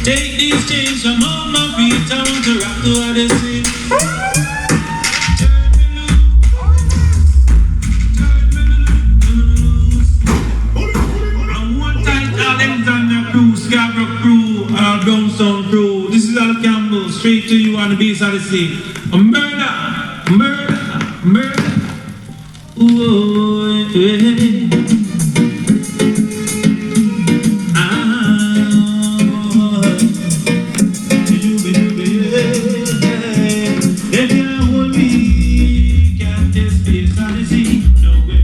Take these chains from off my feet, I want to rock the odyssey. Downtown crew, this is Al Campbell, straight to you on the bass odyssey. A murder, murder, murder. Ooh, hey. They can't hold me, can't test bass odyssey. No way.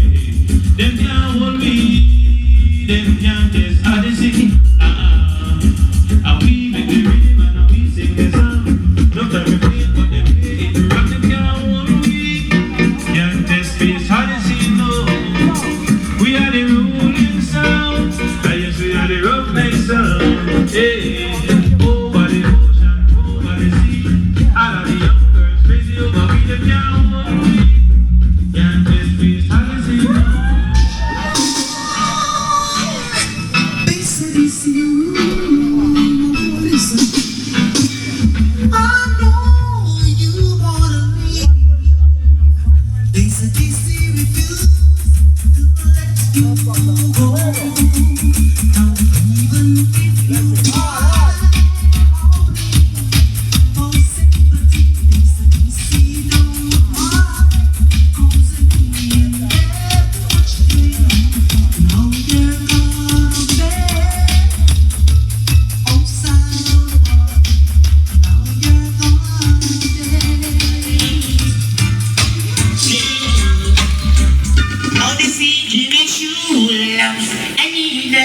They can't hold me, they can't test odyssey.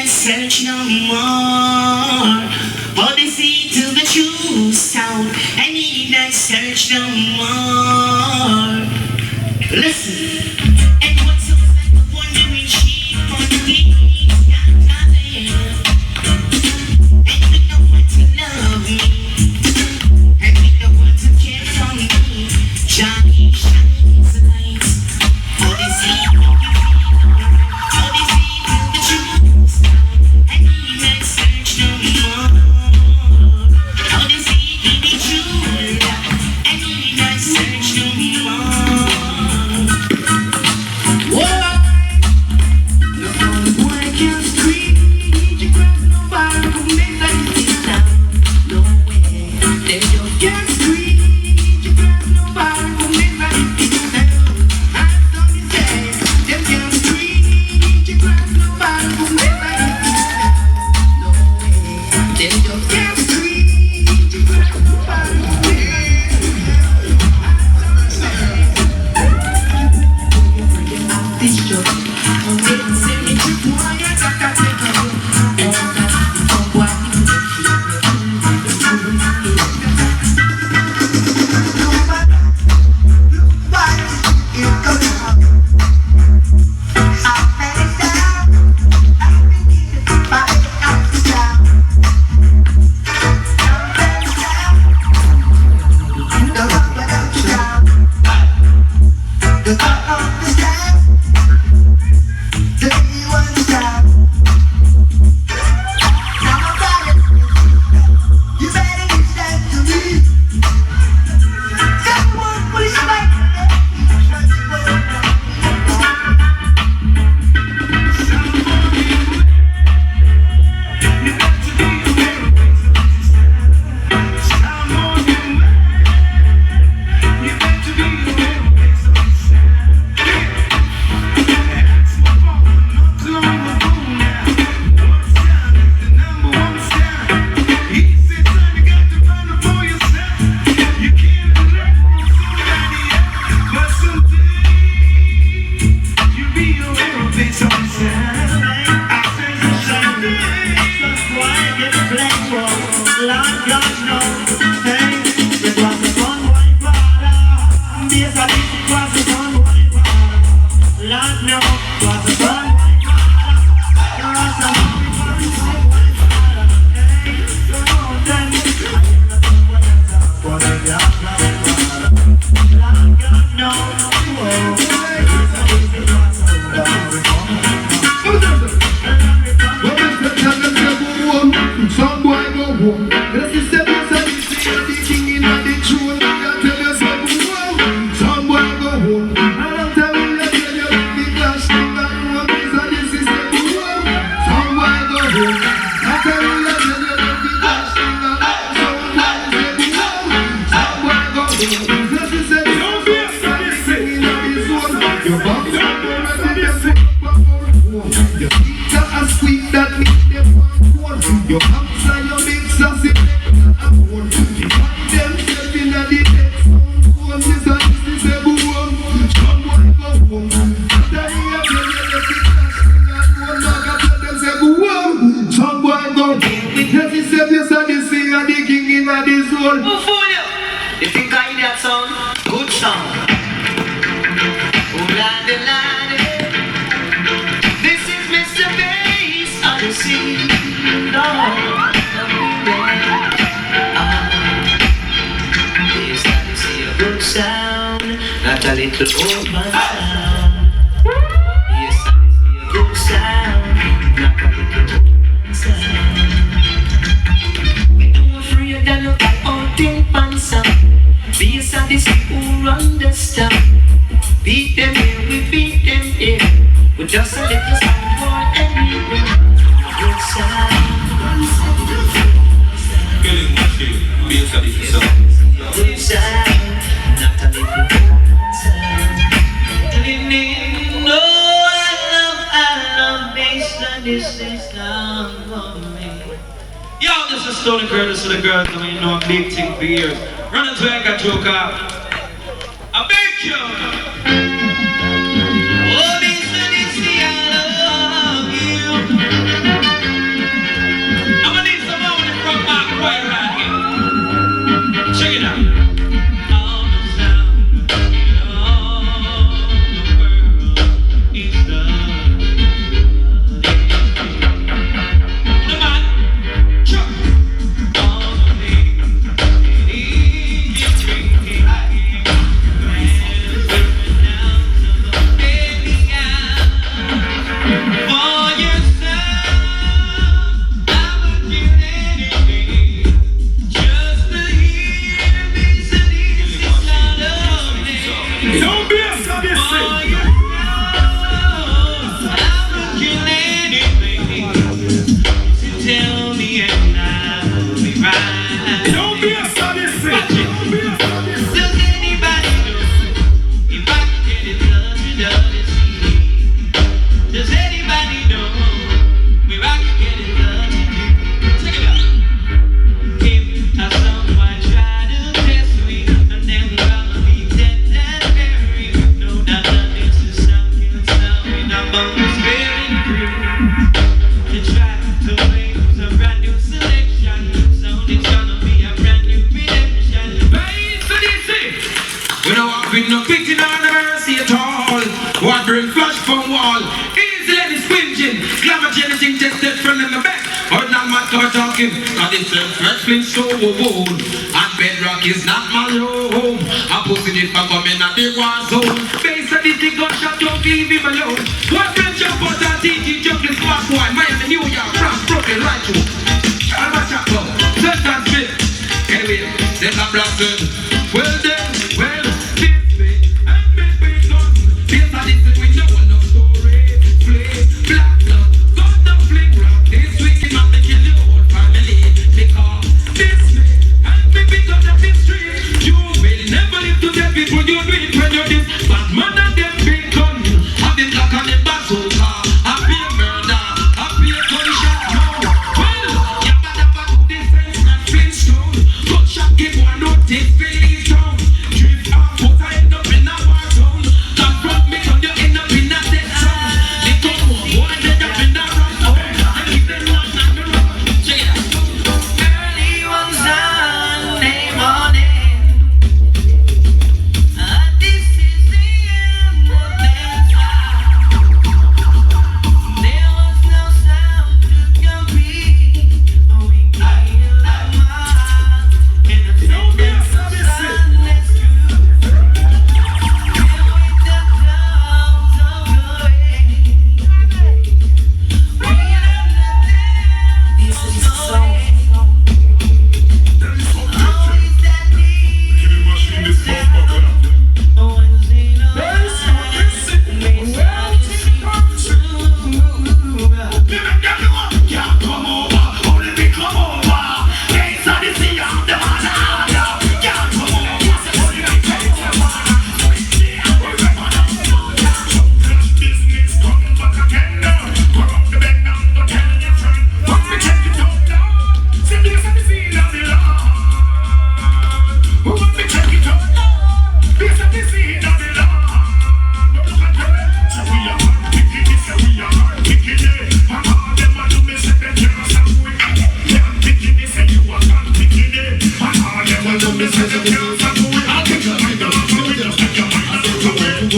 Search no more. Odyssey to the true sound. I need not search no more. Listen. And what sounds like a wandering sheep on the beach, got and we don't want to love me, and we don't want to care for me. Johnny shines the lights. Odyssey. Some boy go home. Your back to the your feet are a squeak that makes them want to. Your hands are your mix as if they are born. You find themselves in a dead sound. Home is a this is a boom. Some boy go home. After he have been in the big cash thing and one dog after them say boom. Some boy go home. Yes, he said yes and this thing and the king in a this hole. Who fool you? You think I hear that sound? Good sound. Oh, lady, lady. This is Mr. Bass Odyssey. Lord, yes, Odyssey, a good sound, not a little old sound. Yes, Odyssey, a good sound, not a little old sound. We don't afraid that look like out in Pansa. Bass Odyssey who run the stuff. Beat them here, we beat them here. With just a little sound for everywhere. Good sound. Feeling my shit, Bass Odyssey sound. Good sound, not a little sound. No, I love Bass Odyssey sound for me. Yo, this is Stone and Curtis to the girls. I mean, you know, a big thing for years. Run into I got joke up. I beg you. Oh, Bass Odyssey, I love you. I'm gonna need some more of the front back right around here. Check it out. All the sound in all the world is love. No man, chuck. All the things it is drinking. Tell me and I'll be right. Don't be a sadist. Does anybody know if I can get in touch with odyssey? Does anybody know where I can get in touch with you? Check it out. If I someone try to test me, and then I'll be dead and buried. No, not nothing to sound can sound me. Now I'm just very through to try to make a brand new selection. Sound is gonna be a brand new redemption. Bass Odyssey. We don't have with no pity nor no mercy at all. What bring flash from wall? Easy and it's whinging. Glamour anything tested from the back. Or not my car talking. Cause it's a fresh flint so old. And bedrock is not my home. I'm posting it for coming at the war zone. Bass Odyssey gunshot, don't leave him alone. What brings jump out that TG juggling spark wine? Miami, New York, France, Brooklyn, right through. I'm a chapel, Sultan Smith. Anyway, there's a blasted. Well then, well, this way, and maybe not. Bass Odyssey, we know no story. Play, black blood, got no fling rock. This wicked man, they kill the whole family. Because this way, and maybe got up in street. You will never live to tell people you do it when you're this. But man and them big gun, have them black on the bazooka. Happy murder, happy gunshot, no. Well, you better do this and Flintstone. Gunshot give one notice, Philly town.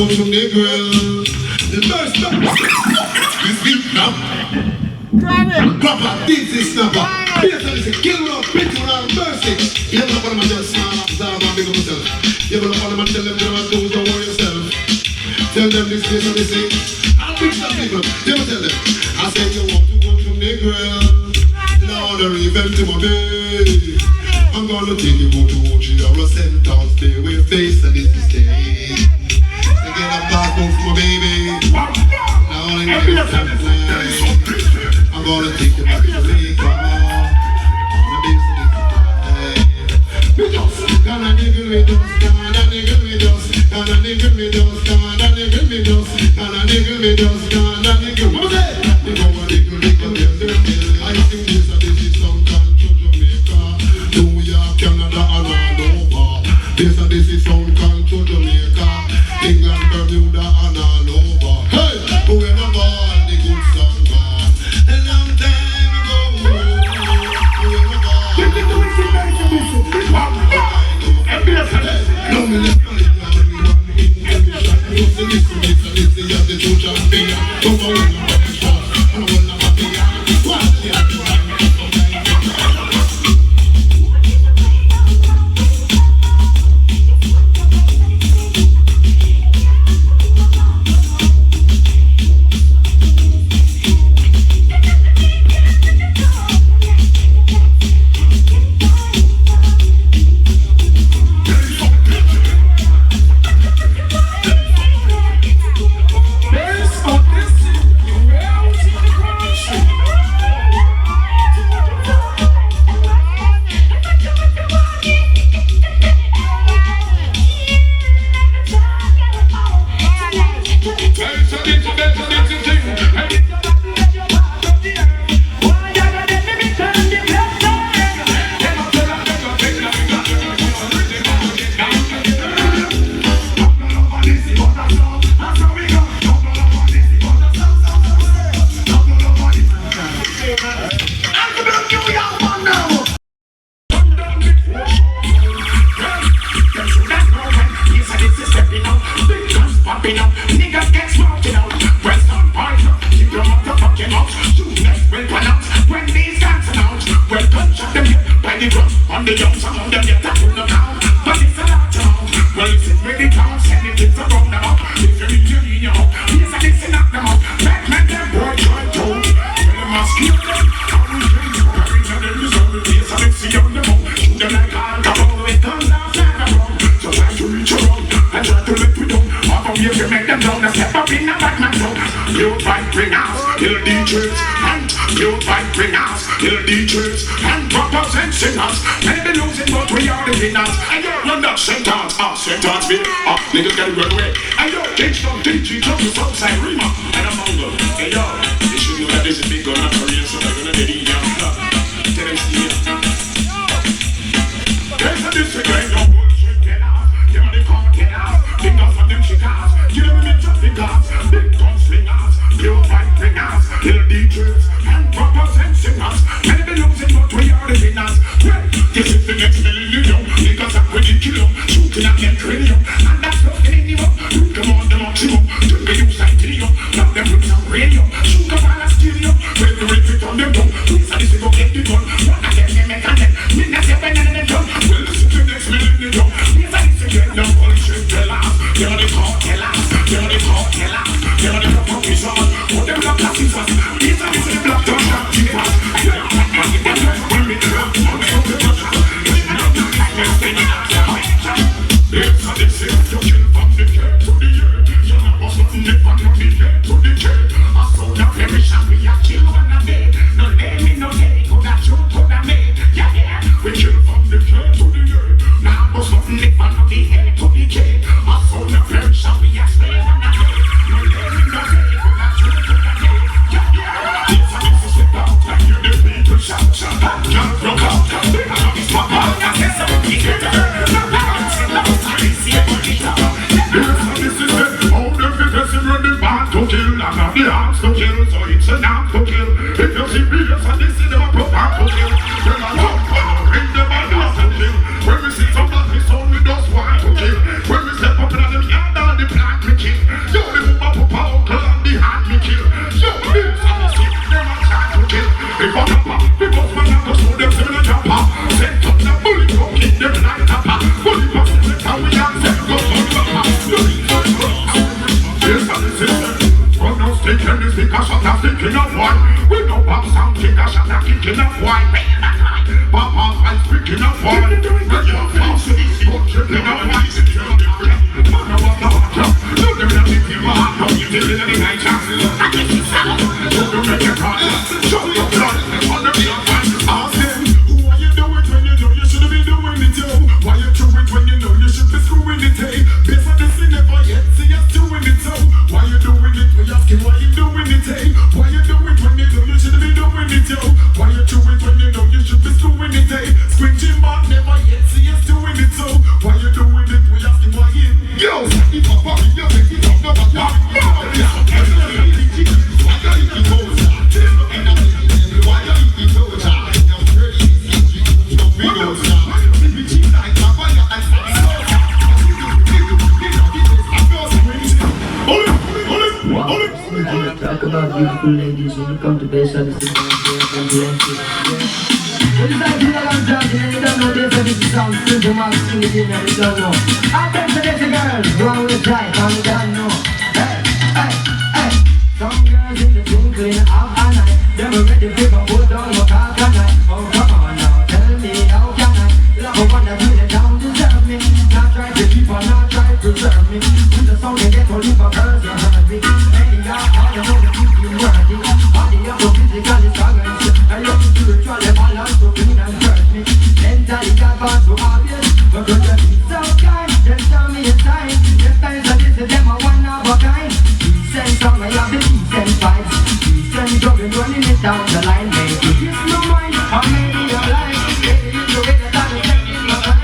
go to the girl. The first time. This beat now. Proper, this is snapper. Yes, I say, kill one, bitch, without mercy. You ever look on them and just smile and observe and big up yourself. You ever look on them and tell them you don't do it, don't worry yourself. Tell them this, and this, I'll bring some people. You ever tell them? I say you want to go to the girl. Lord, or even to my baby. I'm gonna take you go to Ochi or a sentence day with face and this is day. To get a passport for my baby. Now I need to I'm gonna take you back to Jamaica. On a base of this day. Can I nigga me just, can I nigga me just, can I nigga me just, can I nigga me just, can I nigga me just, can I nigga me just. You know what nigga, I think this is some Culture Jamaica. New York, Canada, and all over. This is some Culture Jamaica. England, Bermuda, and all over. Hey, whoever born the good song gone a long time ago. Whoever born the good song gone. No, me left my listen, you have the two champion. Come on, I'm not the shot. I don't want to be niggas gotta run away. Hey yo, Kingston, DG, Trouble, Southside, Rima, and a Mongo. Hey yo, they should know that this is big gun, not Korean, so they're gonna get in here. Tell them see ya. There's a disagreement, no bullshit, get out. Them on the car, get out. Fingers on them chickers. Give them in traffic cars. Big gun slingers, pure fight bringers, little DJs, and rappers and singers. Many be losing, but we are the winners. Well, this is the next millennium. Niggas are ready to kill them, shooting at them cranium. take a shot of thinking of one. We no pop sound, take a shot of kicking of one. Pop off and speaking of one. When you're false, but tripping of one. Man, I want the hot job. Do the real thing, my heart, don't you feel it in the night time? I get you salad. Do the real thing, show your blood. On the real one. Ask them, who are you doing when you know you shouldn't be doing it, yo? Why you do it when you know you should be screwing it, hey? Based on this thing, never yet see us doing it, so why you doing it? We asking why you doing it, hey? Why you do it when you know you shouldn't be doing it, yo? Why you do it when you know you should be screwing it, hey? Squinching back, never yet see us doing it, so why you doing it? We asking why you. Yo, if a party, you make it up, never stop. Talk about beautiful ladies when you come to base on the city and plenty. When it's like you don't judge and you don't know this, and this is sound simple, man, sing it in and you don't know. I bet for this girls, wrong with right, and you don't know. Hey, hey, hey. Some girls in the twinkling of an eye, they were ready for put down my cock and I. Oh, come on now, tell me how can I love a one that really don't deserve me. Not try to keep on, not try to preserve me. With the sound they get to leave a girls that hurt me. All the more keep you worthy. All the upper physically struggles. I love spiritually balance to clean and hurt me. Mentally got bad so obvious. But could you be so kind? Just tell me a sign. The times that this is them are one of a kind. Decent song, I have the decent vibes. Decent drugging running it down the line. Make you kiss my mind, or maybe your life. Maybe you do it that I'm taking my time.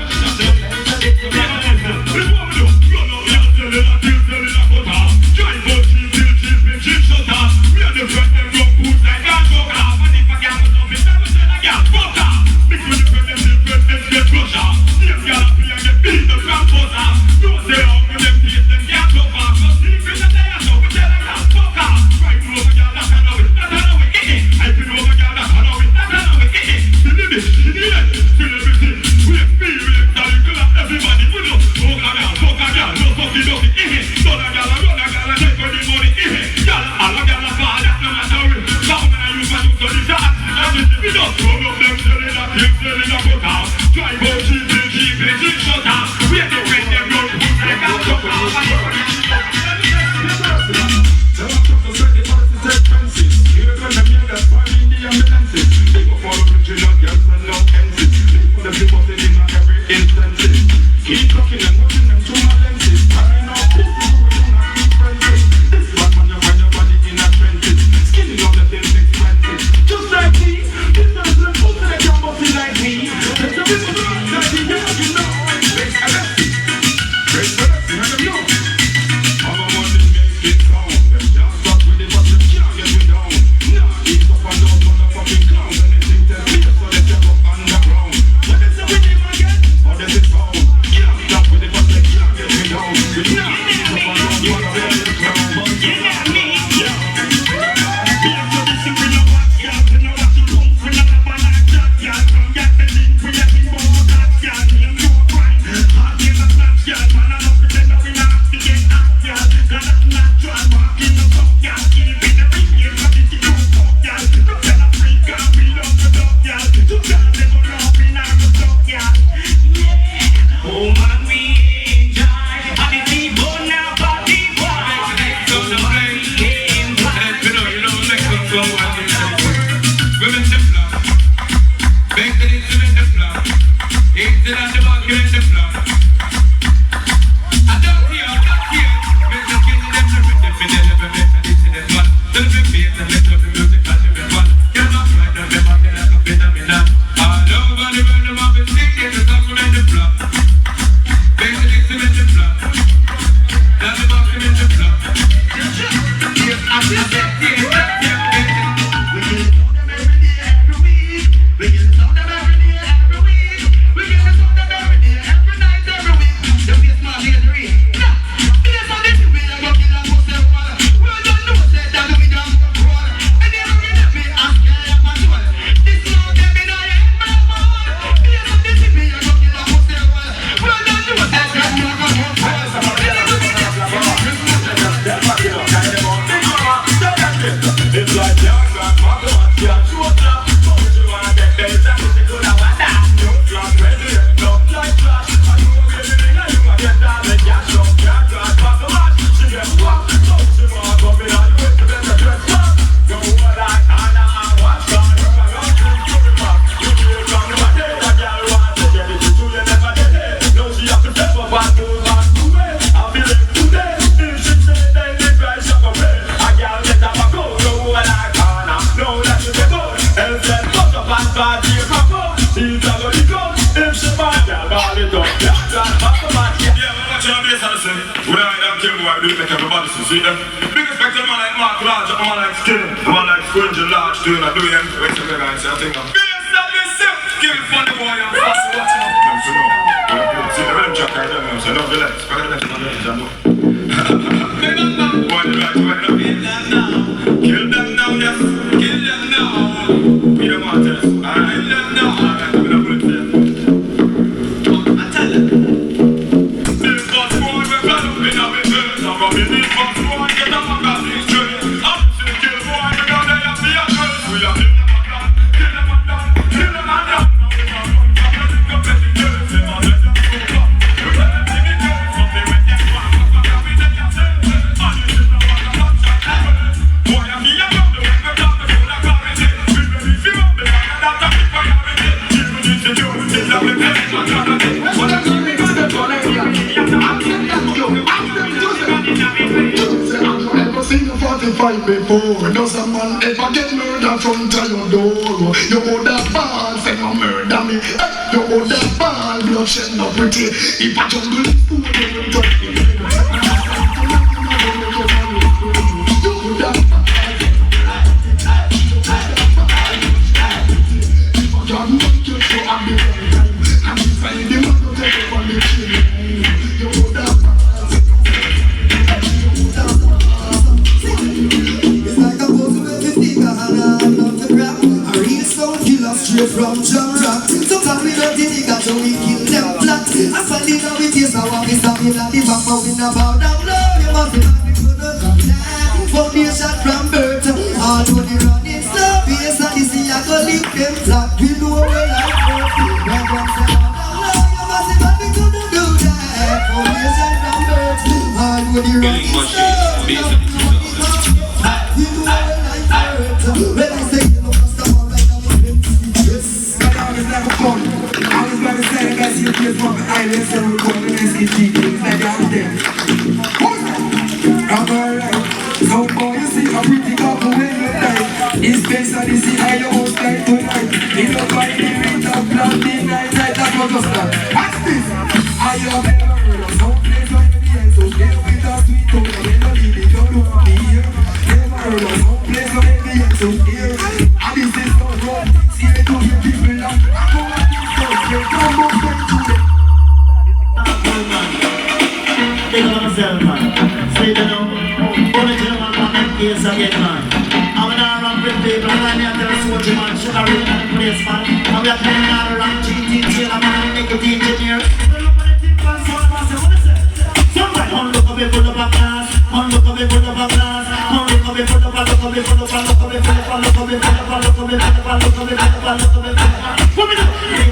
Well done. odyssey, see them? Big respect to the man like Mark Large, a man like Skinny, a man like Squingy Large, doing a doing West America and say, I think I'm give it funny boy, I'm fast watching up. Them to know. See the rim jack right there, so don't relax. Relax, man, relax, I know. Boy, the right way, no. Kill them now, yes. Kill them now. Be the martyrs. Kill them now. Alright, I'm gonna put it there. I tell them. This boss boy, we're flat up in our business. I'm gonna be this boss boy, get up and got these straight. I'm just a kill boy, we're gonna have the address. We are kill them and down, kill them and down. Fight before, does a man ever get murdered from your door? You go that ball, say no murder me. You go that ball, bloodshed no pretty. If I jungle is food, then you drop it. You go that ball. If I can't make you so I'm the right time. And if I ain't the man who take it on the chin. You go that ball. Straight from Jamaica, sometimes we don't think that we kill them flat. I find it now it is our miss and we not the back, but we not bow down low. You must be happy to the come foundation from birth. All to the running slow pace and this is a go link them flat. We know we like work. When them say bow down low, you must be happy to do that. Foundation from birth. All to the running slow. We know we like work. When I say you know I was gonna say that you just from the island, so we're going to SKT, like I'm dead. I'm alright. So boy, you see a pretty couple when you die. In space and you see how you won't die tonight. In the body, with a blood, midnight, that was just that. What's this? I have never heard of some place where you be so clear with a sweet tone of melody, they don't want me here. Never heard of some place where you be so clear. And this is so wrong, see it to your people now. Think of myself, man. Say that now. Only gentleman can make case again, man. I'm gonna run with people, and I'm gonna tell us what you man. Should I really in the place, man? And we are playing all around GT, I'm gonna make it engineer. Look at the thing, man. So what is it? Somebody, on look up it, put up a glass. On look up it, put up a glass. On look up it, put up a, look up it, put up a, look up it, put up a, look up it, put up a, look up it, put up a, look up it, put up a, look up it, put up a. What we do?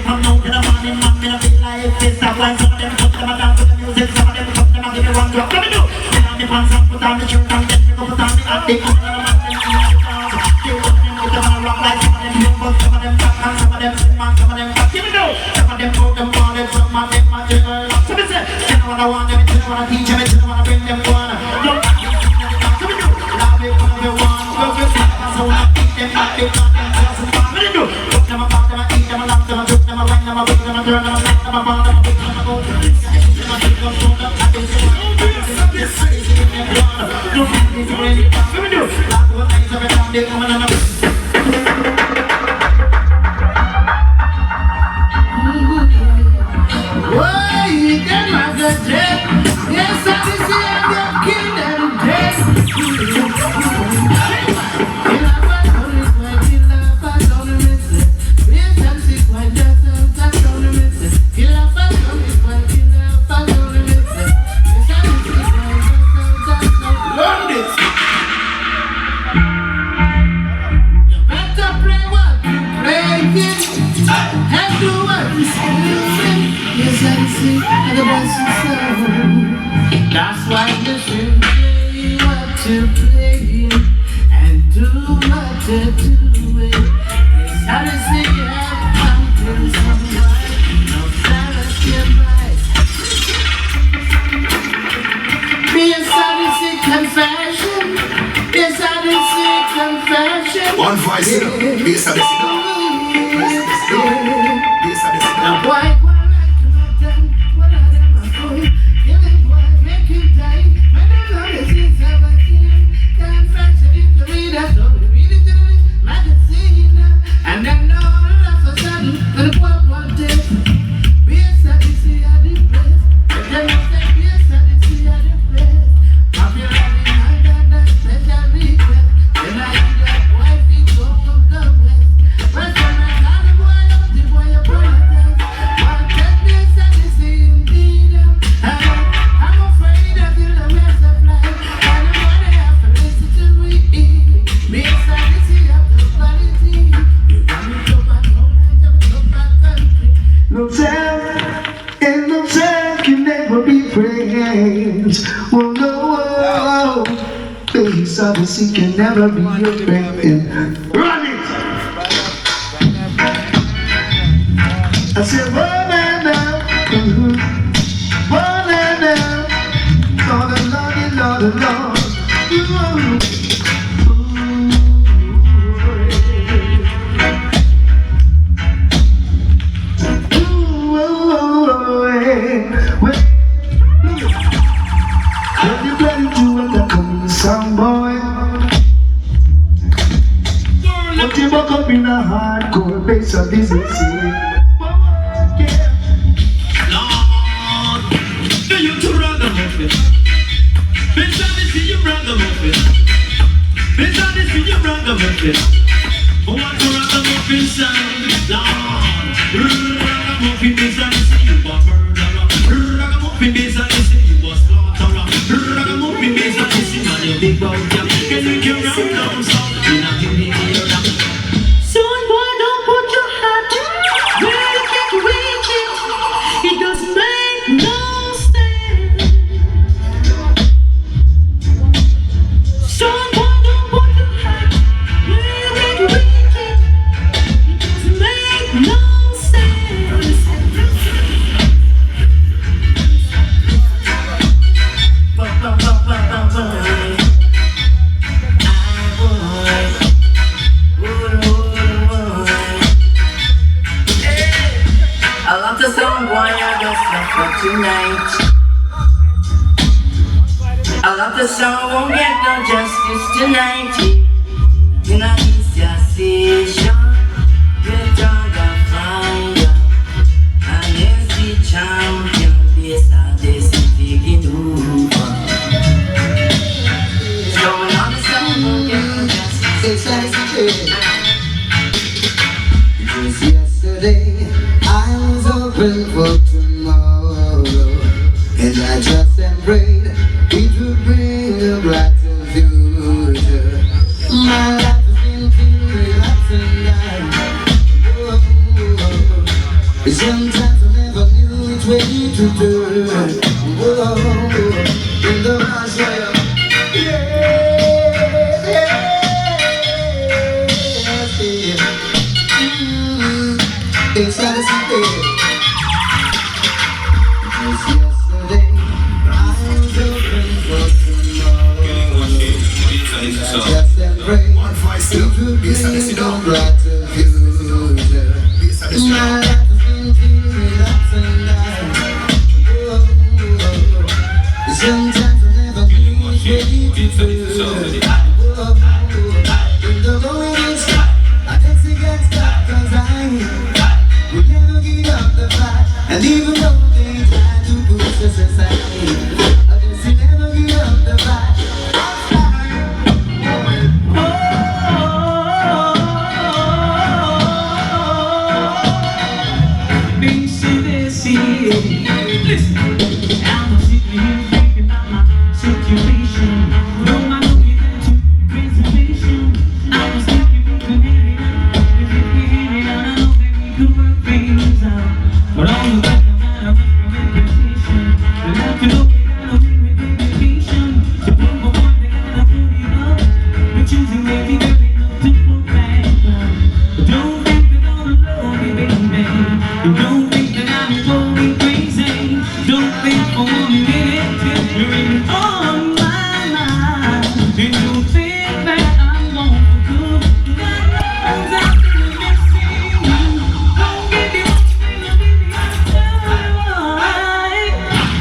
From now to the morning, man, me no feel like this. That's why some of them put them down to the music, some of them put them and give me one drop. What we do? Put on the pants and put on the shirt and then we go put on the hat. They come to the man, them see how it sounds. They want them with them on a rock like some of them young, but some of them fat and some of them slim and some of them fat. Give me do. Some of them put them on it, some of them a jiggle up. So me say, you know what I want them, you know what I teach them, you know what I bring them one. Don't act you see them down. So me do. Love it when we want, we'll be flat and so I beat them back, they got them just as far. What do you do? Put them up, them a eat them a lamp, them a juke, them a wine, them a wig, them a turn, them a knock, them a ball, them a pick, them a go. Them a pick up, phone up, I think they want to be this crazy in them blood. Don't think this is really fast. What we do? Last one night, every time they come and why them a go dead? Yes, I see them kill them dead. That's why you should play what you play and do what you do. It's how to see you have something somewhere. No silence your mind. Be a sadistic confession. Be a sadistic confession. One voice, you know. Be a sadistic. Be a sadistic. Now, boy. What are them? What are them? Kill it, boy, make you die. When the Lord is peace of the sea can never be your friend. Run it! I said, run it now. Run it now. Lord, Lord, Lord, Lord. Some boy, put him back up in a hardcore base of business. Lord, do you to run the muffin? Bitch, I see you run the muffin. Bitch, I see you run the muffin. Who want to run the muffin sound? Lord, run the muffin, bitch, I see you a murderer. Run the muffin, bitch, I see you a slaughterer. Run the muffin, bitch, I see you a big bug. Can you run down south? You're not giving me your number. Son, boy, don't put your hat where you can't reach it. It doesn't make no sense. Son, boy, don't put your hat where you can't reach it. It doesn't make no sense. I love the song, boy, I just love for tonight. I love the song, won't get no justice tonight. In a station, get on the fire. And yes, the champion, this are the city in over. So on the song, won't get no justice tonight. Because yesterday I was hoping for tomorrow, and I just prayed it would bring a brighter future. My life has been filled ups and downs. Sometimes I never knew which way to turn. In the rush where it's not a secret. Because yesterday I was hoping for tomorrow. I just prayed it would bring a brighter future. My life has been filled ups and downs. Sometimes I never knew which way to turn. In the going gets tough, I guess it gets tough 'cause I would never give up the fight. And even though they try to push us aside, I guess you never give up the fight. Listen, I'm sitting here thinking about my situation. No, I know you got to reservation. I was thinking we could hit it out. If you could hit it out, I know that we could work things out. But all the way no matter what your reputation, they have to know they gotta win with dedication. To prove a point, they gotta put it up. We're choosing maybe good enough to pull back up. But don't think they're gonna love me, baby. And don't think that I'm going crazy. Don't think for 1 minute you're even on my mind. And don't think that I'm gone for good. Cause I'm gonna miss you. Don't give me one thing, I'll be the other.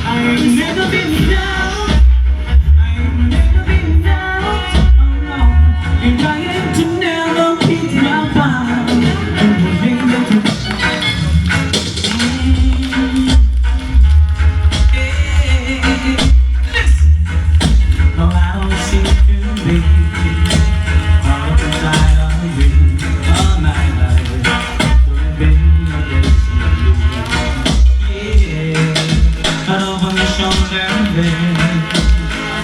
I ain't never been down. I ain't never been down. Oh no. And I ain't to never hit my vibe. And the thing that you no, I don't seem to be caught up inside of you all my life. Could've been a destiny. Yeah, head over my shoulder,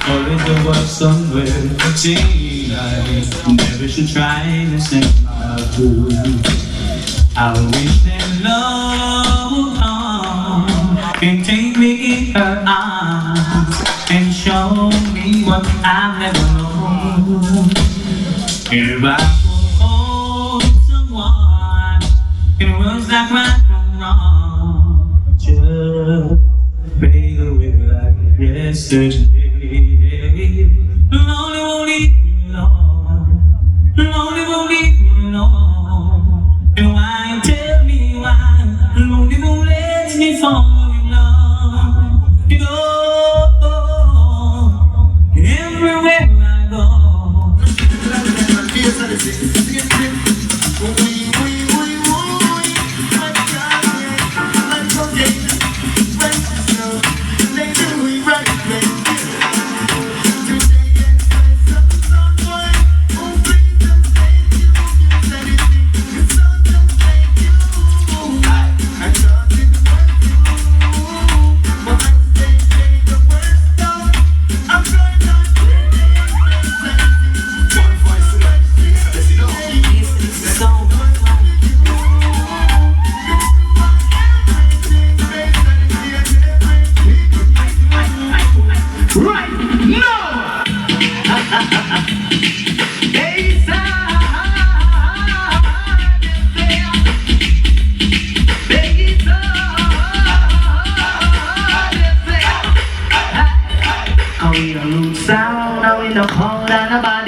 always the work somewhere. See, I never should try to save my food. I wish that love would come and take me in her arms and show me what I've never known. If I hold someone in words like right from wrong, just fade away like yesterday. Lonely won't leave me alone. Lonely won't leave me alone. And why tell me why? Lonely won't let me fall in love. You know, everywhere I go.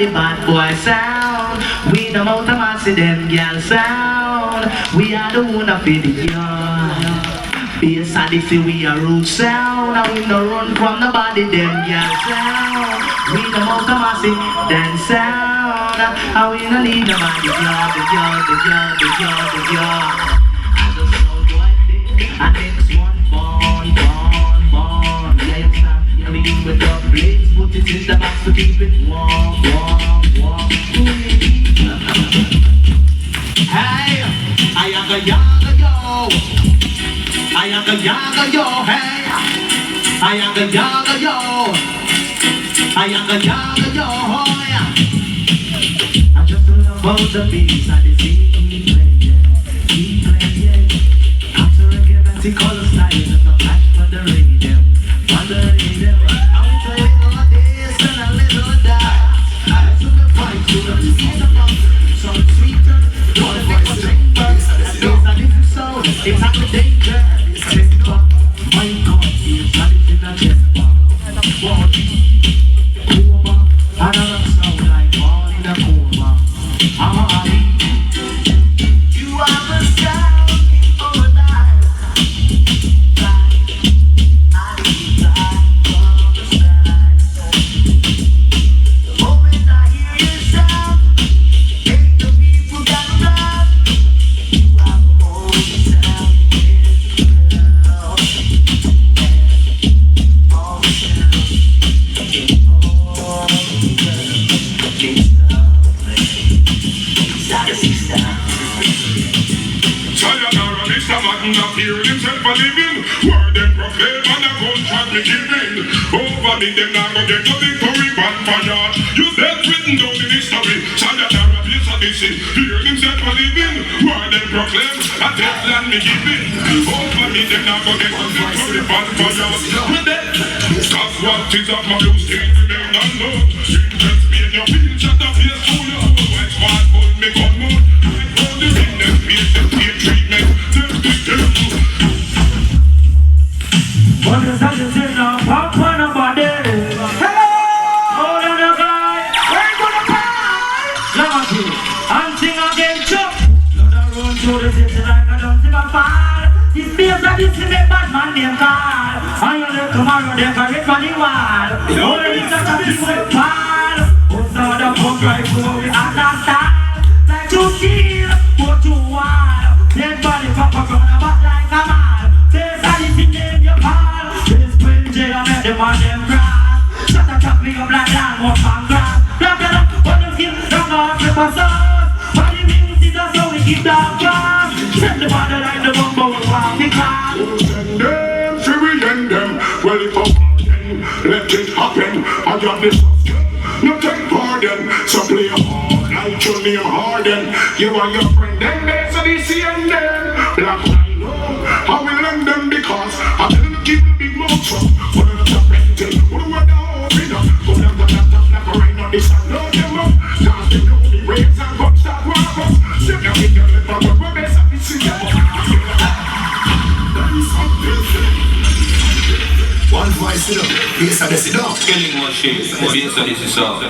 Bad boy sound, we the most of accident girl sound. We are the one of the young. Be a sadisty, we are root sound. And we no run from the body, them girl sound. We the most of accident sound. And we no need the body, the As a sound boy did, and it's one born. Yeah, you stop yelling with the blades, put it in the box to keep it warm. Hey, I am a yaga yo. I am a yaga yo. Hey, I am a yaga yo. I am a yaga yo. I just love all the beats and the keep playing. After a game, I see color style, just a flash for the rhythm. I will tell you all this and a little that. I took a fight to the some sweeter, one of my drinkers. And those are different souls, it's not the danger. My God, it's not in a chest box. Coma, another sound like all in a coma. You are the sound of a life. I need life from the side. The moment I hear your sound, make the people gather round. You are the only sound in the world. And all the sounds in all the world. It's sound. Sayonara, Mr. Madden appeared himself a living. Word them proclaim and a contract me giving. Over me them now go get a victory bonfire. You dead written down in history. Sayonara, Mr. Odyssey, hear himself a living. Word them proclaim a death land me giving. Over me them now go get a victory bonfire. We dead. Cause what is of my blue still remain unknown. Interest me in your field, shut up here, school. White smart bull me gun moon. What is that you say now? Pop on a body. Hello! Hold on a guy. We're gonna cry. Lyrical. And sing again, Chuck. Lord, I run through the city like I don't give a fall. This place that is in the bad man named God. And you live tomorrow, they can rip on the wall. All the that are people fall. What's all the punk right for we understand? Like you see, what you want. Dead body pop up on a back like a man. Face that is in name you call. This Queen J and make them on them grass. Shut the top me up like that, walk on grass. Lock it up, when you skin, don't go off with a sauce. Body music, that's how we keep that grass. Send the body like the bumbo will walk the class. Send them, see we end them. Well, if I let it happen, I got this. No take pardon, so play hard like your name Harden. You and your friend, them there, so they see and them. Black I know, I will lend them because I didn't keep the big mouth from. What are the renting? What are the open up? Go down the black right on this and load them up. Cause they know the way One voice, you know, bass and this, you know. Killing machine, bass and this is all.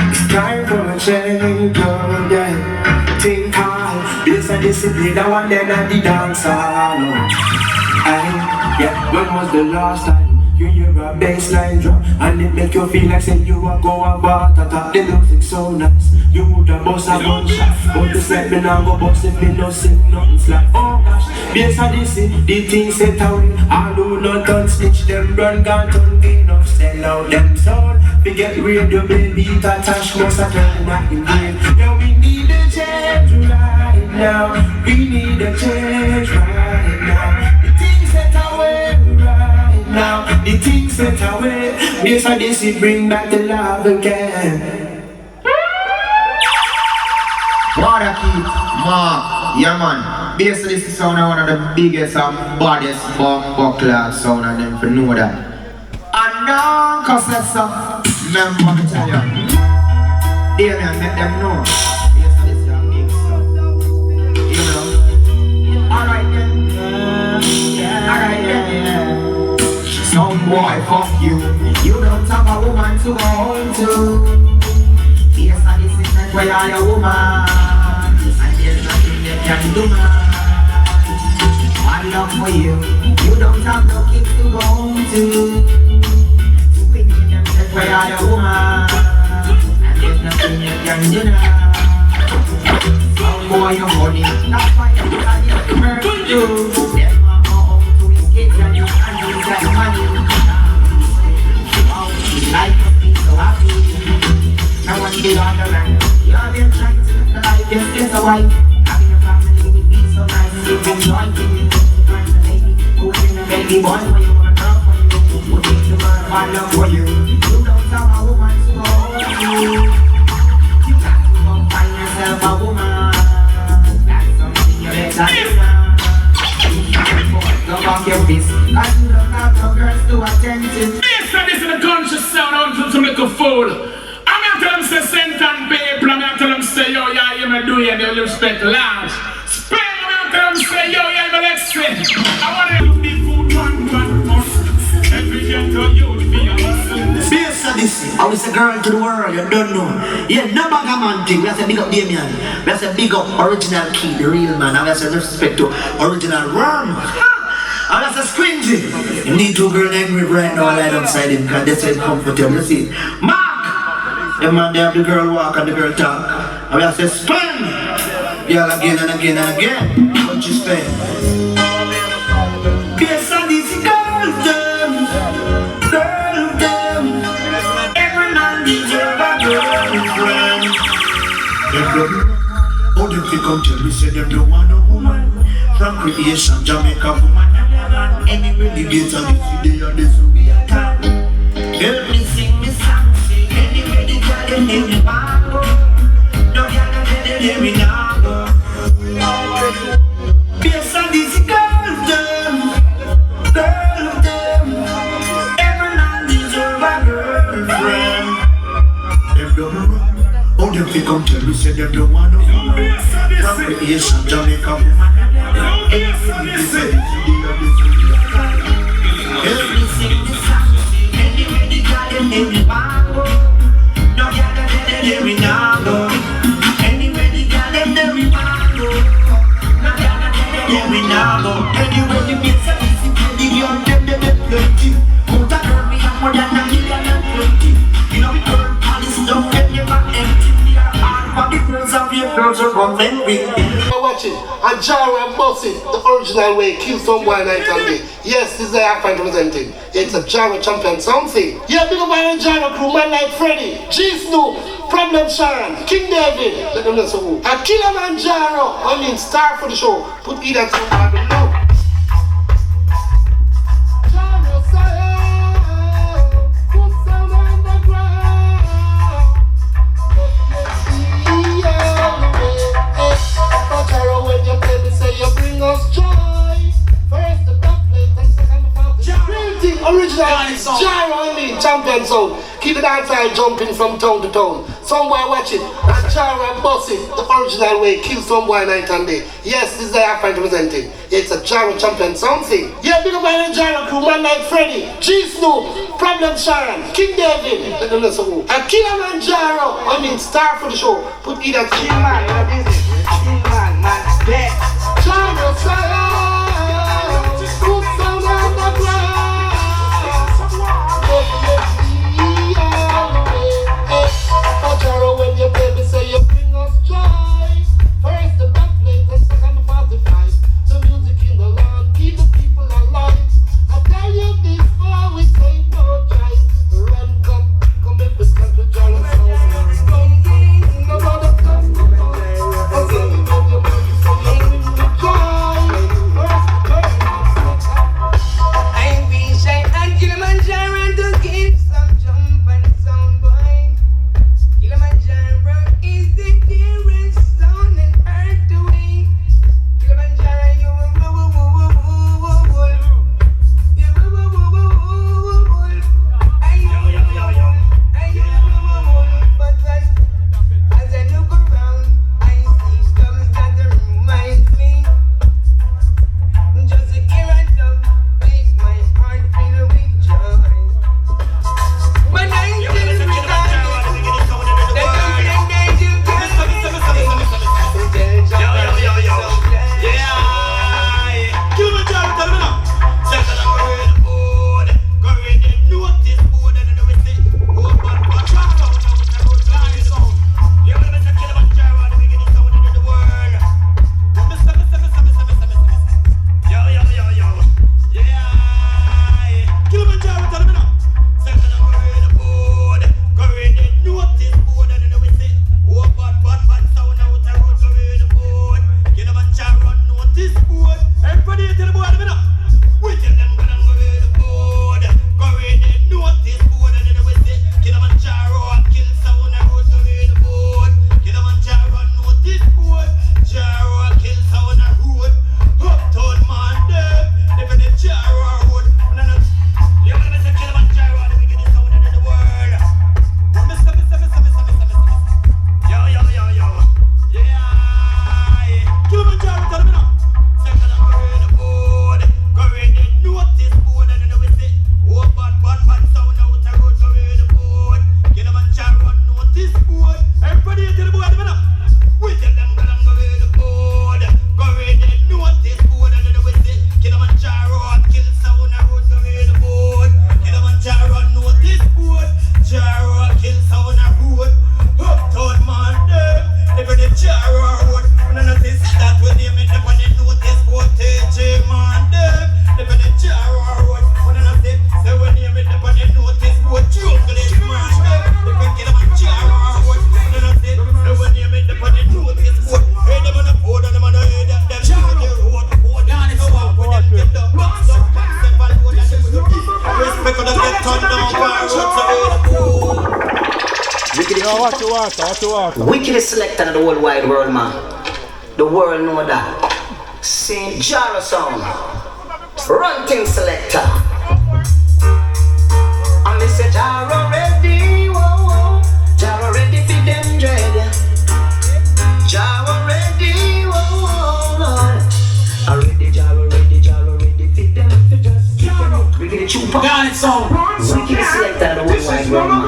It's time for a change, yeah. Think hard, bass and discipline, that one then at the dancehall. Yeah, when was the last time you hear a bassline drop and it make you feel like saying you are go about attack? The music so nice, you woulda bust a gunshot, but this let me now go bust if me no sing nothing slack. Oh gosh, bass and this the things set away. All who not done snitch them run gone turn enough sell out them soul. We get radio baby attached close a turn back in game. Yeah, we need a change right now. We need a change right now. The things set away right now. The things set away. Bass and this it bring back the love again. Water Kid, Mark, yeah man. Bass this is sound one of the biggest and baddest bumbo class sound and them for know that. And now, cause that's remember me tell you. They man make them know. Bass this is a big stuff. You know. Alright then. Alright then. Some boy fuck you. You don't have a woman to go home to. Bass this is not where you're a woman. There's nothing that can do, man. One love for you. You don't have no kids to go home to. Swinging them set where you're a woman. And there's nothing that can do now. Some boy you're funny. That's why everybody has to hurt you. There's my home to his kids and you can't use that money. Wow, his life must be so happy. Now one day on the line, you're there trying to yes, there's a wife. Having a family would be so nice. You've been joined with you. Find a lady who's been a baby boy for you. A girl for you. Who needs to learn my love for you. You don't have a woman to go home to. You got to go find yourself a woman. That's something you better do now. Come off your fist. Cause you don't have no girls to attend to. Yes, this is a conscious sound. I want to make a fool. I'm tell them say send and people, I'm tell them say yo, yeah, you may do it, they will respect large. Spain, I'm tell them say yo, yeah, you may let's say. I want to be food one muscle. Every ghetto youth be a muscle. Bass and this, I was a girl to the world, you don't know. Yeah, no bag of man thing, we have to big up Damien. We have to big up original key, the real man. And we have to respect to original worm. And that's a squinty. You need two girls angry right now, lie outside him, because that's why comfortable, you see. The man they have the girl walk and the girl talk. And we have to spin. Girl again and again and again. Don't you spin? Yes, and these girls them. Every man deserve a girlfriend. How them fi come tell me say them don't want no woman. From creation, Jamaica woman. Anyway, the gates and the city and the we attack. Help me sing me song. Anyway, the girl them name me Bango. No girl them name me Nago. Yes, and these girls them. Every man deserve a girlfriend. Them don't run. How them fi come tell me say them don't want no woman. From creation, Jamaica woman. Help me sing me song. Anyway, the girl them name me Bango. No girl them name me Nago. Anyway, the girl them name me Bango. No girl them name me Nago. Anyway, the beats are easy, the girl them plenty. Out of girl, we have more than 1,020,000. You know we burn all this stuff, get never empty. We are all for the girls of your girls are remembering. Watch it, and Jaro and Bossy, the original way, kill some boy night and day. Yes, this is the I find presenting. It's a Jaro champion something. Yeah, big up my Jaro crew, man like Freddy, G Snoop, Problem Sharon, King David, let them know so who. A killaman Jaro, I mean star for the show. Put either somebody below. Jaro style, put some on the ground. Jaro, when you play me, say you bring us joy. First the top plate and second the fountain. Real thing, original Jaro, I mean champion zone. Keep the dancehall jumping from town to town. Some boy watch it, and Jaro boss it the original way, kill some boy night and day. Yes, this is the I find presenting. It's a Jaro champion something. Yeah, big up by the Jaro crew, man like Freddy, G Snoop, Problem Sharon, King David, and Killaman Jaro. I mean, star for the show. Put either Killaman or this. Killaman, man, best. Jaro Sharon, good sound on the ground. Jaro, when your baby say you bring us joy. First the back plate and second the 45. The music in the land, keep the people alive. I tell you this, before we say no choice. Run, come make this country Jaro sound. Nobody come, I say you know your baby say you bring the joy. First, I wish I had Kilimanjaro to give some jump and sound boy. Kilimanjaro is the dearest sound and earth away. Kilimanjaro, you but as I look around, I see storms that remind me. Just a hear a dove makes my heart feel with joy. But I still regard the confident that you can Kilimanjaro, tell me now. Second I'm going to board. Going to notice board and then we say, oh, but Jaro, now we can go to the sound. You know Mr. Kilimanjaro, the biggest sound in the world. Mr. Yo. Yeah. Kilimanjaro, tell me now. Second I'm going to board. Going to notice board and then we say, oh, but sound now we can go to the board. Kilimanjaro, notice board. Everybody tell the boy, let me know. We tell them when I'm going to board. Going to notice board and then we say, Kilimanjaro, kill sound and road to the board. Kilimanjaro, notice board. Jaro, kill sound and road. Uptown man, they for the Jaro road. You want to say Kilimanjaro, the biggest sound in the world. Mr. Yo. Yeah. Kilimanjaro, tell me now. Second I'm going to board. Going to notice board and then we say, oh, but sound out the road going to board. Kilimanjaro, notice board. Everybody tell the boy, let me know. We tell them that I'm going to board. Going to notice board and then we say, Kilimanjaro, kill sound and road going to board. Kilimanjaro, notice board. Jaro, kill sound and road. Uptown man, they for the Jaro road. And I notice that when they make up on the notice board, TJ man, they for the Jaro road. And I notice that when they make up on the notice board, Chocolate man, they for Kilimanjaro road. And I notice that when they make up on the notice board, hey, them on the board and them on the head, them shoot the road. When them get the box up, them on the road, and them will be. Respect on the get turned down, bar road, so they the board. What you want? Wickedest selector in the whole wide world, man. The world know that. Saint Jaro sound. Run things selector. And they say Jaro ready, whoa. Jaro ready for them dread. Jaro ready, whoa, Lord. Jaro ready for them for just Jaro. We get a chupa. Got it, so. Wickedest selector in the whole wide world, man.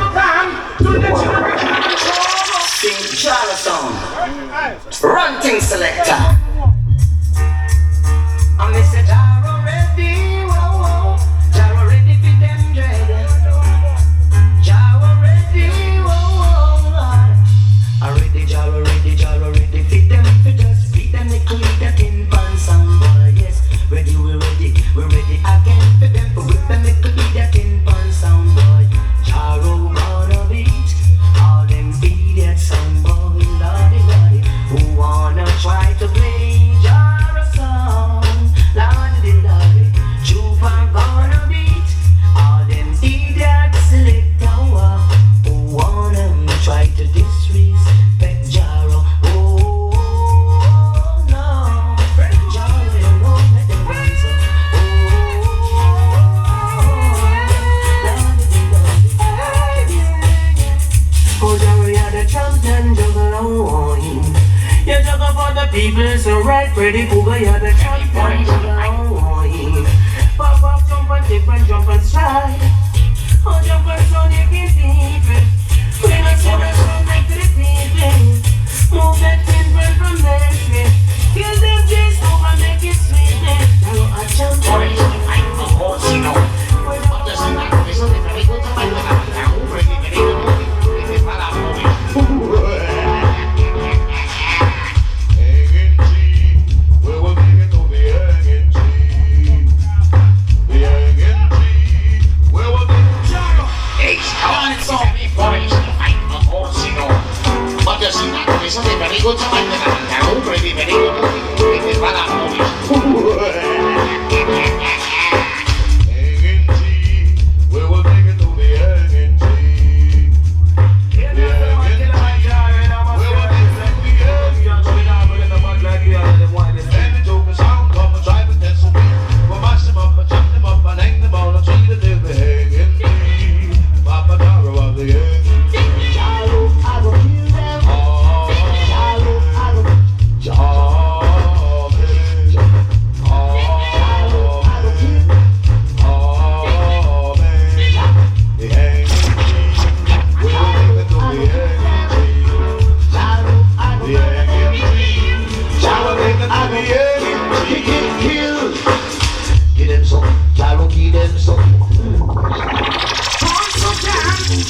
Saint Jaro sound. Run things selector. And they say Jaro ready, whoa. Jaro ready for them dread. Jaro ready, whoa, Lord. Jaro ready for them for just beat them, make lead that in pan sound boy. Yes, ready, we're ready again for them for whip them, make lead that in pan sound boy. Jaro gonna beat all them idiots sound boy, lordy, who wanna try to play people so right, ready to go, yeah, the champion. Pop up, jump and dip and jump and slide. Oh, jump and sound, you can people. When I say the sound, back to the people. Move that timber from there, kill them just over, make it sweet. Now I jump and fight the horse, you know. But there's not a reason if I go to fight the horse. I'm ready, ready, ready. It's not a movie. Very good, very good. It's not a movie.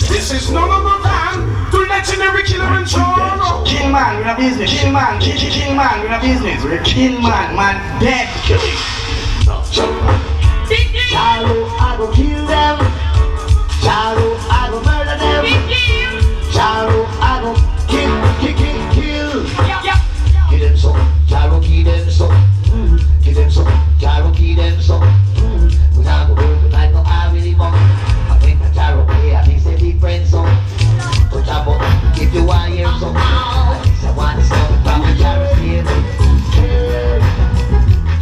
This is none other than the legendary Killaman jaro. King man, we in a business. King man, we in a business. King man, dead. Jaro, I go kill them. Jaro, I go murder them. Jaro, I go kill. Give them some, Jaro, give them some. Give them some, Jaro, give them some. We not go work, we not go have any more. I think the Jaro play, I think say big friends some. Touch a button, if you want hear some. At least I want to stop from the Jaro play.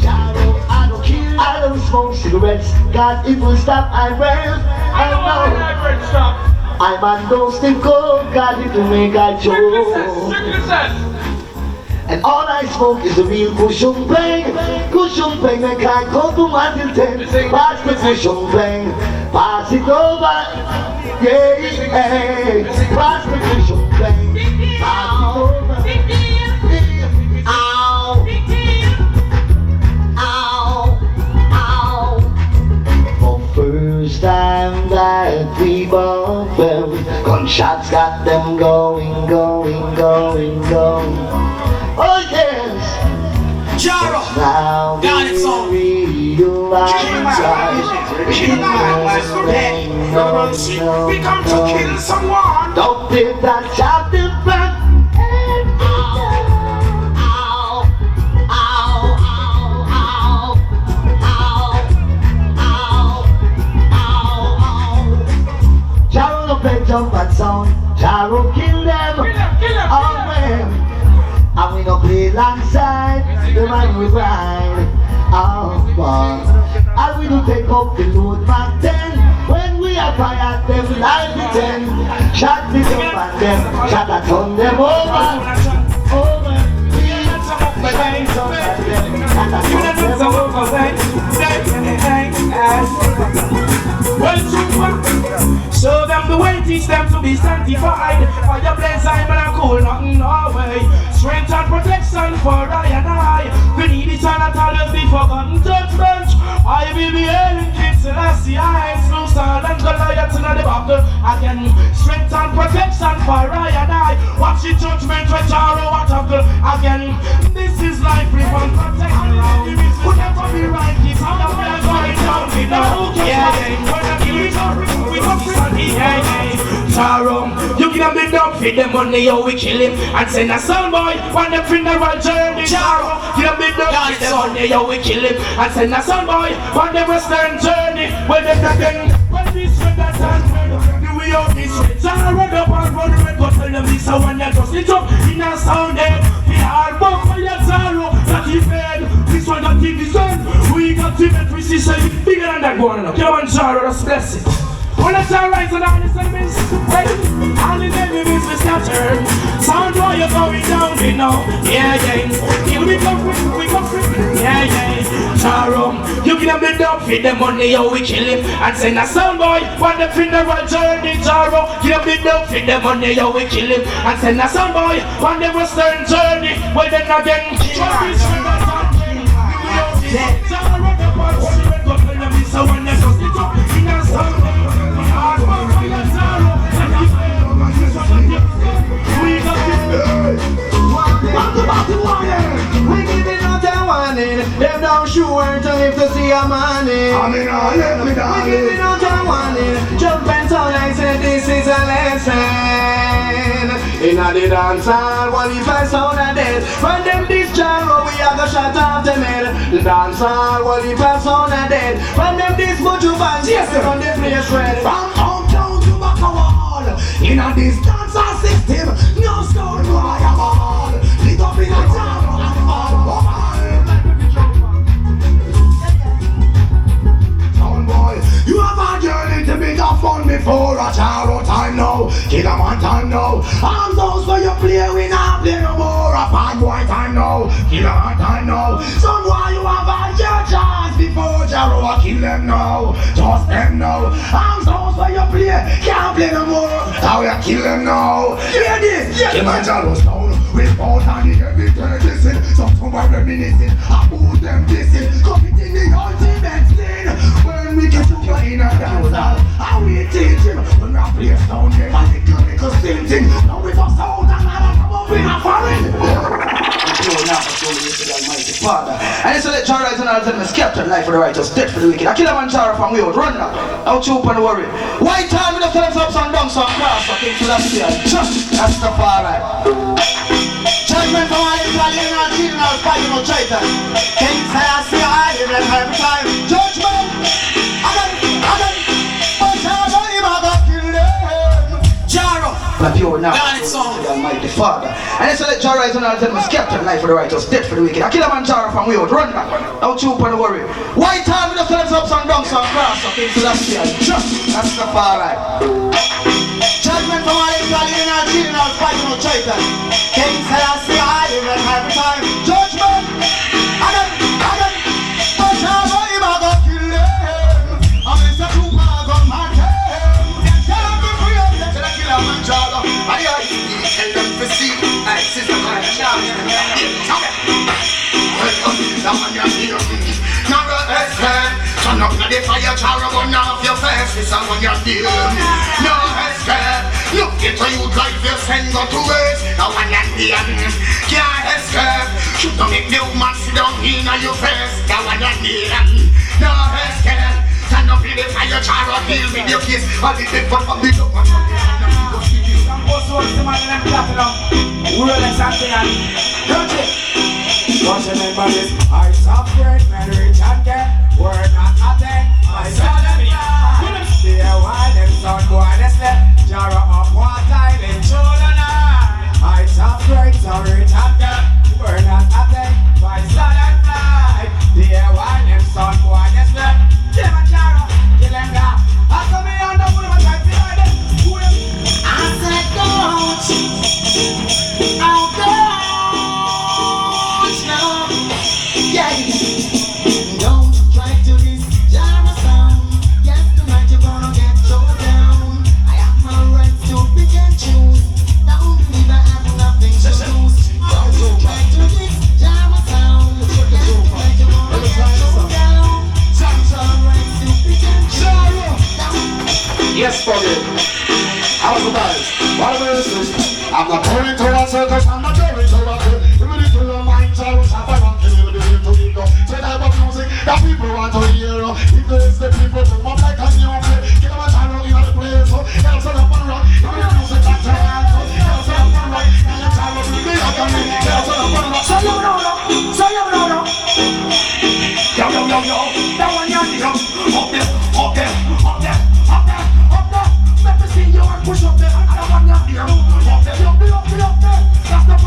Jaro, I don't kill. I don't smoke cigarettes. God, it will stop, I will. I know. I'm on those still cold. God, it will make I choke. And all I smoke is the real cushion peng. Cushion peng, I can't come to my till 10. Pass the cushion peng, pass it over. Yeah, pass the cushion peng, pass it over. Ow, ow, ow. For first time that we both fell, gunshots got them going. Oh yes, Jaro, now God, it's on. We come to kill someone. Don't live that shot in front. Jaro no play jump and sound. Jaro kill them. Oh man. And we don't play alongside the man we ride. Oh boy. And we don't take up the load back then. When we are fired them like the 10. Shot me up and them, shot a ton them over. Show them the way, teach them to be sanctified. Fire blaze, I'm and cool, nothing no way. Strength and protection for I and I. We need each other to always be forgotten judgment. I will be hailing kids and I see eyes. No sound and Goliath in the battle again. Strength and protection for I and I. Watch the judgment with Jaro tackle again. This is life, live and protect the enemies. Would never be right, keep on the way going down. We know, when I kill it, we must be Jaro, you give them the dog, feed them money, yo, we kill him. And send a son boy on the funeral journey. Jaro, give them the dog, feed them money, yo, we kill him. And send a son boy on the western journey. When they again, when we sweat that hand, do we all this way? Jaro, run up and run away, go tell them this, I want to just sit up in a sound there. We are both for your Jaro, that he fed. This one that he deserved. We got to make we see something bigger than that going on. Come on, Jaro, let's bless it. Well, let's all rise and all the enemies, all the enemies will scatter. Sound while you're going down. you know. Yeah, yeah. Here we go, yeah, yeah. Jaro, you give them the dub, feed them money, yo, we kill him. And send a sound boy on the funeral journey. Jaro, give them the dub, feed them money, yo, we kill him. And send a sound boy on the western journey. Well then again, so when they go sit up in a sound, hard work for your Jaro. We giving out a warning. Them down sure to live to see a morning. We giving out a warning. Jump and sound like say this is a lesson. In a the dancehall, one if I sound a dead. From them this Jaro, we have a shot off the head. The dancehall, one if I sound a dead. From them this Buju Bands, yes, from the place red. From hometown to Bacawal. In a this dancehall system, no stone boy am all. Lit up in a Jaro and all. Town boy, you have a journey to be the fun before a Jaro time now. Killaman time now. Arms those for you play, we not play no more. A bad boy time now. Killaman time now. Some boy you have a your chance before Jaro a kill them now. Just them now. Arms those for you play, can't play no more. How you kill them now? Hear this. Killaman Jaro's down. With both and the heavy third listen. Some boy reminiscing about them dissing. Committing the ultimate sin. When we get to in a dancehall, how we teach him. When we play sound game and the clinical same thing. Now we just sound and I come up in a foreign. Father. And it's a let Jaro and all tell them scatter life for the righteous, death for the wicked. I kill a man Jaro from we out, run now. Out you open the worry. White time we don't tell them ups and downs and cross. I came to that fear. That's the far right. Judgment from all Italian and children and fighting no traitor. King say I see I live like every time. Judgment. But pure now, the Almighty Father. And it's a let Jaro and all tell them scatter life for the righteous, death for the wicked. I kill a man Jaro from we out, run back. Don't you open the worry. White time we just tell them ups and downs and cross. Okay, so that's the that's the far right. Judgment from all Italian and children and fighting no traitor. King say I see I live like every time. Judgment. But Jaro him a go kill them. I'm Mr. Tupac gun my tail. Jaro, I tell them to see. I sister got a chance. The man you see your feet. Now the escape. Turn up the fire, Jaro, burn off your face. This is what you're doing. No escape. Look into you, drive your send go to waste. Now when you're doing, can't escape. Shoot to make the woman sit down in your face. Now when you're doing, no escape. Turn up the fire, Jaro, deal with your kiss. All the people from the door. Also, what's the man in the platinum? Rolex and Tian. Don't you? Don't you remember this? I suffered, man, rich and dead. Word not attend. My son and God. There while them son boy they slept. Jaro up one time in children eye. I suffered, so rich and dead. Word not attend. My son and God. There while them son boy they slept. Kill him Jaro, kill him God. After me on the moon, I'm going to see them. I said don't, oh don't, no, yeah. Don't try to this Jaro sound. Yes, tonight you're gonna get thrown down. I have my right to pick and choose. Don't believe I have nothing to lose. Don't try to this Jaro sound. Yes, tonight you're gonna get thrown down. It's our right to pick and choose. Yes, brother. How's the vibes? What am I listening? I'm not going to a circus, I'm not going to a club. Even if you don't mind, I will have a run to you, the way to go. It's the type of music that people want to hear. If there's the people to come like a new play, get them a channel in the place. Else on up and run, even the music that's a hand. Else on up and run, and the channel will be like a me. Else on up and run. So you know, so you know. Yo, that one you're the up there, up there, up there, up there, up there. Let me see you and push up there. I don't want you here. Up there, up there, up there. That's the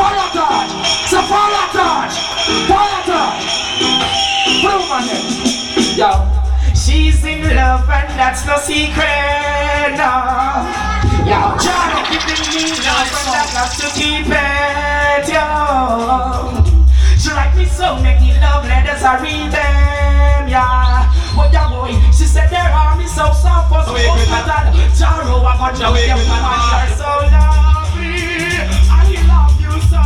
fire touch. It's a fire touch. Fire touch. Put it on him. Yo. She's in love and that's no secret, no. Yo, Jaro giving me love and I got to keep it, yo. She like me so many love letters I read them, yeah. But yeah boy, she said there are me so soft for so that Jaro I got you with your man, you're so lovely. I love you so.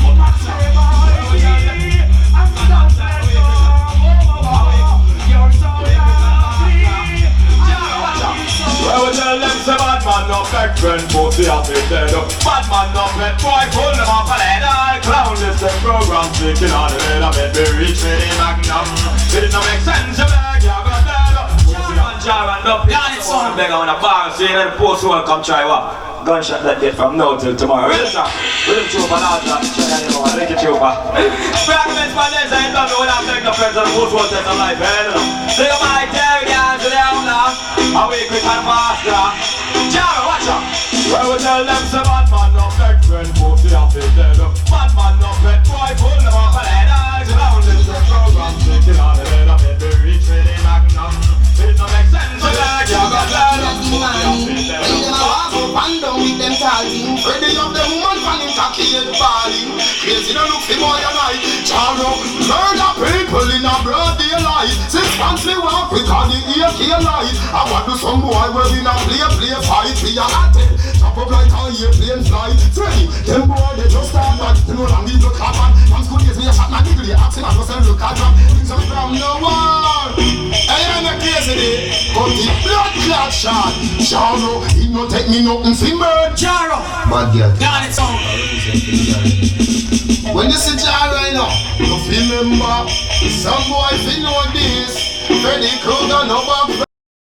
But my baby, I'm not that you're so lovely. Well, we tell them say bad man no fake friend, pussy up in dead. Bad man no pet boy, pull them off a head. All clown this the program sticking on the head. I bet we reach for the magnum. It don't make sense to beg, you got that. Pussy on jar and up. Got it son. Beg on a bar, see you in the post world come try what. Gunshot that get from now till tomorrow. Ready sir? With them trooper now, check out the number, lick it trooper. Fragments by this, I ain't done me when I take the friends of the post world test of life, eh? Take a mic, carry down to the outlaw. I wake quick and faster. Jaro, watch out. Well, we tell them say bad man no fake friend, pussy up in dead. Bad man no pet boy, pull them off a head. Eyes around this the program, sticking on the head. I bet they reach for the magnum. It don't make sense to beg, you got that. And down with them talking, ready up the woman from him cocky head balling. Crazy no look for more than I. Jaro, murder people in a broad daylight. 6 months we walk with all the AK light. I want to some boy where we not play fight. We are at it, chop up like how airplane fly. Three, them boy they just start back. You know long look at man. From school days me a shot my degree. Asking I myself look at man. Things are from no one. I am a crazy day, but the blood clot shot. Jaro, he no take me nothing for murder. Jaro. Bad girl. Got it son. When you see Jaro right now, you remember some boy fi know this. Freddy Krueger no back